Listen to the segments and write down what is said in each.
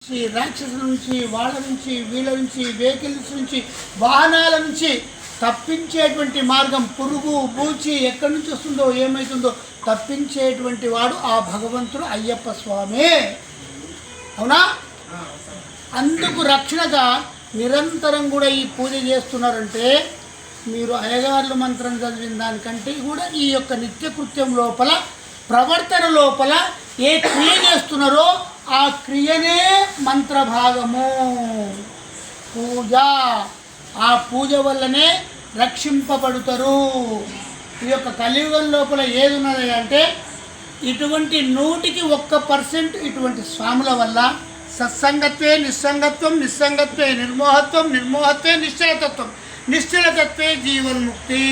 రాక్షసుల నుంచి, వాళ్ళ నుంచి, వీళ్ళ నుంచి, వెహికల్స్ నుంచి, వాహనాల నుంచి తప్పించేటువంటి మార్గం, పురుగు బూచి ఎక్కడి నుంచి వస్తుందో ఏమవుతుందో తప్పించేటువంటి వాడు ఆ భగవంతుడు అయ్యప్ప స్వామి. అవునా? అందుకు రక్షణగా నిరంతరం కూడా ఈ పూజ చేస్తున్నారంటే మీరు అయ్యగారుల మంత్రం చదివిన దానికంటే కూడా ఈ యొక్క నిత్యకృత్యం లోపల, ప్రవర్తన లోపల ఏ క్రియ చేస్తున్నారో ఆ క్రియనే మంత్రభాగము, పూజ. ఆ పూజ వల్లనే రక్షింపబడతారు. ఈ యొక్క కలియుగం లోపల ఏది ఉన్నది అంటే ఇటువంటి 100% ఇటువంటి స్వాముల వల్ల సత్సంగత్వే నిస్సంగత్వం, నిస్సంగత్వే నిర్మోహత్వం, నిర్మోహత్వే నిశ్చలతత్వం, నిశ్చలతత్వే జీవన్ముక్తి.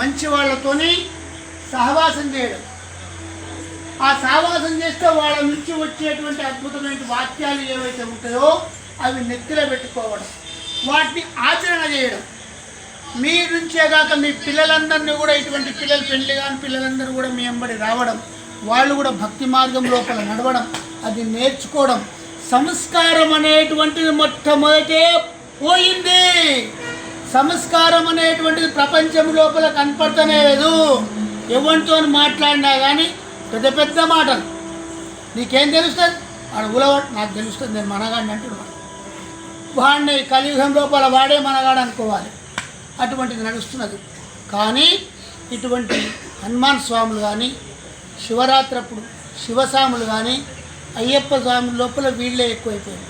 మంచి వాళ్ళతోని సహవాసం చేయడం, ఆ సహవాసం చేస్తే వాళ్ళ నుంచి వచ్చేటువంటి అద్భుతమైన వాక్యాలు ఏవైతే ఉంటాయో అవి నెత్తిలో పెట్టుకోవడం, వాటిని ఆచరణ చేయడం. మీ నుంచే కాక మీ పిల్లలందరినీ కూడా, ఇటువంటి పిల్లలు పెళ్లి కాని పిల్లలందరూ కూడా మీ వెంబడి రావడం, వాళ్ళు కూడా భక్తి మార్గం లోపల నడవడం, అది నేర్చుకోవడం. సంస్కారం అనేటువంటిది మొట్టమొదటే పోయింది. సంస్కారం అనేటువంటిది ప్రపంచం లోపల కనపడతనే లేదు. ఎవరితో మాట్లాడినా కానీ పెద్ద పెద్ద మాటలు. నీకేం తెలుస్తుంది? వాడు ఉలవాడు, నాకు తెలుస్తుంది, నేను మనగాడిని అంటున్నాడు. వాడిని కలియుగం లోపల వాడే మనగాడు అనుకోవాలి. అటువంటిది నడుస్తున్నది. కానీ ఇటువంటి హనుమాన్ స్వాములు కానీ, శివరాత్రి అప్పుడు శివస్వాములు కానీ, అయ్యప్ప స్వాముల లోపల వీళ్ళే ఎక్కువైపోయింది.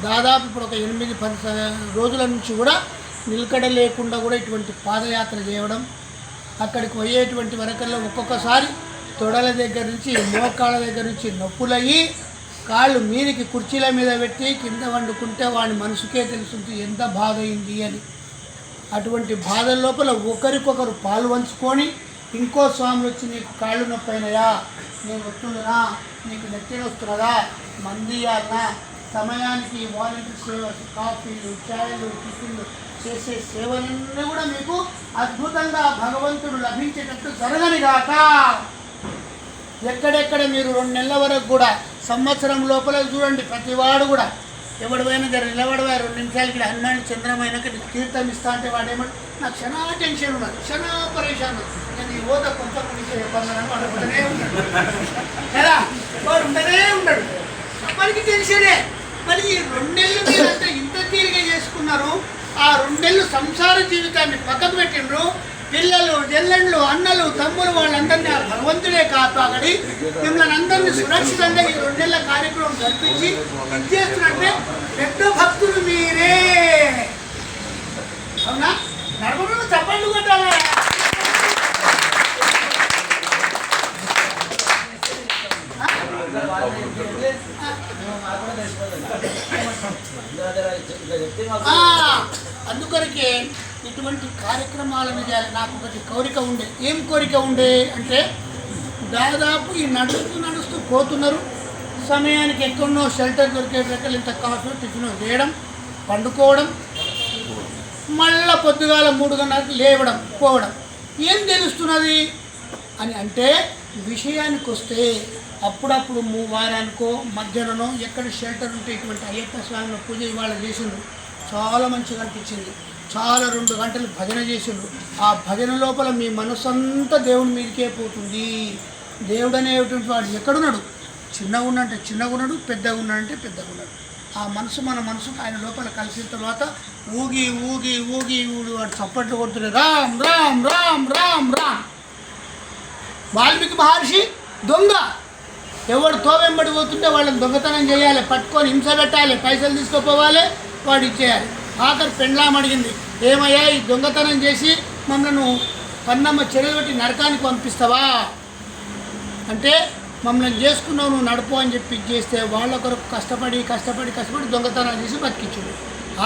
దాదాపు ఇప్పుడు ఒక 8-10 రోజుల నుంచి కూడా నిలకడ లేకుండా కూడా ఇటువంటి పాదయాత్ర చేయడం, అక్కడికి పోయేటువంటి వరకల్లో ఒక్కొక్కసారి తొడల దగ్గర నుంచి, మోకాళ్ళ దగ్గర నుంచి నొప్పులయ్యి కాళ్ళు మీదికి కుర్చీల మీద పెట్టి కింద వండుకుంటే వాడి మనసుకే తెలుస్తుంది ఎంత బాధ అయింది అని. అటువంటి బాధల లోపల ఒకరికొకరు పాలు పంచుకొని, ఇంకో స్వాములు వచ్చి నీకు కాళ్ళు నొప్పి అయినాయా, నేను వస్తుందనా, నీకు నెత్తిన వస్తున్నదా, మందియాలనా, సమయానికి వాలంటీర్ సేవలు, కాఫీలు, ఛాయలు, టిఫిన్లు చేసే సేవలన్నీ కూడా మీకు అద్భుతంగా భగవంతుడు లభించేటట్టు జరగనిగాక. ఎక్కడెక్కడ మీరు 2 నెలల వరకు కూడా, సంవత్సరం లోపల చూడండి, ప్రతివాడు కూడా ఎవడిపోయినా జర నిలబడవా 2 నిమిషాలకి హనుమాన్ చంద్రమైనాక తీర్థం ఇస్తా అంటే వాడేమో నాకు క్షణా టెన్షన్ ఉన్నాడు, క్షణా పరేషాన్, నేను ఈ ఓత కొంత చెప్పాలని వాడు ఉంటనే ఉన్నాడు కదా, వాడు ఉంటనే ఉన్నాడు. మనకి టెన్షనే. మరి ఈ 2 నెలలు మీరంతా ఇంత తీరిగా చేసుకున్నారు. ఆ 2 నెలలు సంసార జీవితాన్ని పక్కకు పెట్టిండ్రు. పిల్లలు, జల్లెళ్ళు, అన్నలు, తమ్ములు వాళ్ళందరినీ ఆ భగవంతుడే కాపాడి మిమ్మల్ని అందరినీ సురక్షితంగా ఈ 2 నెలల కార్యక్రమం జరిపించి ఇచ్చేస్తున్నట్టే పెద్ద భక్తులు మీరే. అవునా? నడవడం చెప్పండి కొట్టాలా? అందుకొరకే ఇటువంటి కార్యక్రమాలను చేయాలి. నాకు ఒకటి కోరిక ఉండే. ఏం కోరిక ఉండే అంటే, దాదాపు ఈ నడుస్తూ పోతున్నారు, సమయానికి ఎక్కడో షెల్టర్ దొరికేటట్లు ఇంత కాఫీ టిఫిన్ చేయడం, పండుకోవడం, మళ్ళా పొద్దుగాల 3 గంటలకు లేవడం, పోవడం. ఏం తెలుస్తున్నది అని అంటే, విషయానికి వస్తే అప్పుడప్పుడు వారానికో మధ్యాహ్నమో ఎక్కడ షెల్టర్ ఉంటే ఇటువంటి అయ్యప్ప స్వామి పూజ ఇవాళ చేసిండ్రు, చాలా మంచిగా అనిపించింది. చాలా 2 గంటలు భజన చేసిండ్రు. ఆ భజన లోపల మీ మనసు అంతా దేవుడి మీదకే పోతుంది. దేవుడు అనేటువంటి వాడు ఎక్కడున్నాడు? చిన్నగా ఉన్నంటే చిన్నగా ఉన్నాడు, పెద్దగా ఉన్నాడంటే పెద్దగా ఉన్నాడు. ఆ మనసు మన మనసుకు ఆయన లోపల కలిసిన తర్వాత ఊగి ఊగి ఊగి ఊడి వాడు చప్పట్లు కొడుతున్నాడు, రామ్ రామ్ రామ్ రామ్ రామ్. వాల్మీకి మహర్షి దొంగ, ఎవడు తోవెంబడి పోతుంటే వాళ్ళని దొంగతనం చేయాలి, పట్టుకొని హింస పెట్టాలి, పైసలు తీసుకుపోవాలి, వాడు ఇచ్చేయాలి. ఆఖరి పెండ్లాం అడిగింది, ఏమయ్యా ఈ దొంగతనం చేసి మమ్మల్ని కన్నమ్మ చెరువు పెట్టి నరకానికి పంపిస్తావా అంటే, మమ్మల్ని చేసుకున్నావు నువ్వు నడుపు అని చెప్పి చేస్తే వాళ్ళ కొరకు కష్టపడి కష్టపడి కష్టపడి దొంగతనాలు చేసి బతికించుడు.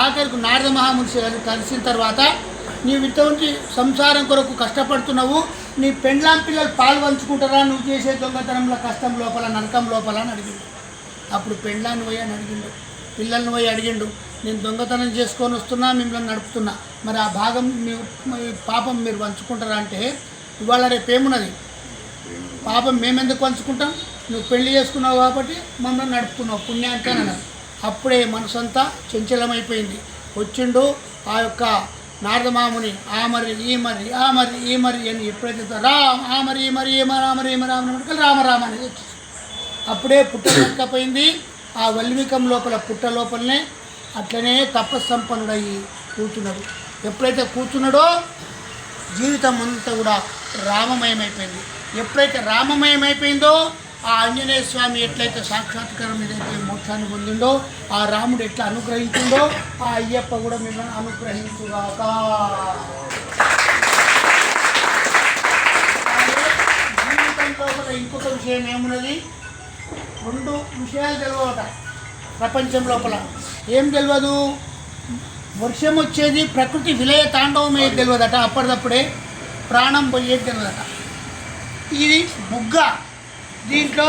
ఆఖరికి నారద మహామునిషి కలిసిన తర్వాత, నీవు ఇంతమంది సంసారం కొరకు కష్టపడుతున్నావు, నీ పెండ్లాం పిల్లలు పాలు పంచుకుంటారా నువ్వు చేసే దొంగతనంలో, కష్టం లోపల, నరకం లోపల అని అడిగిండు. అప్పుడు పెండ్లాన్ని పోయి అని అడిగిండు, పిల్లల్ని పోయి అడిగిండు, నేను దొంగతనం చేసుకొని వస్తున్నా, మిమ్మల్ని నడుపుతున్నా, మరి ఆ భాగం పాపం మీరు పంచుకుంటారా అంటే, ఇవాళ రేపు ఏమున్నది, పాపం మేమెందుకు పంచుకుంటాం, నువ్వు పెళ్లి చేసుకున్నావు కాబట్టి మమ్మల్ని నడుపుతున్నావు పుణ్యానికి అని అన్నారు. అప్పుడే మనసంతా చంచలమైపోయింది. వచ్చిండు ఆ యొక్క నారదమాముని ఆమరి ఈ మరి అని ఎప్పుడైతే ఆమరి రామ అనేది వచ్చింది. అప్పుడే పుట్ట దొరకపోయింది. ఆ వల్మికం లోపల పుట్ట లోపలనే అట్లనే తపస్సంపన్నుడయ్యి కూర్చున్నాడు. ఎప్పుడైతే కూర్చున్నాడో జీవితం అంతా కూడా రామమయమైపోయింది. ఎప్పుడైతే రామమయమైపోయిందో ఆ ఆంజనేయ స్వామి ఎట్లయితే సాక్షాత్కారం ఏదైతే మోక్షాన్ని పొందిండో, ఆ రాముడు ఎట్లా అనుగ్రహించిండో ఆ అయ్యప్ప కూడా మిమ్మల్ని అనుగ్రహించుగాక. జీవితంలో కూడా ఇంకొక విషయం ఏమున్నది, 2 విషయాలు తెలియవట ప్రపంచం లోపల. ఏం తెలియదు? వర్షం వచ్చేది, ప్రకృతి విలయ తాండవం ఏది తెలియదట, అప్పటిదప్పుడే ప్రాణం పోయేది తెలియదట. ఇది బుగ్గ, దీంట్లో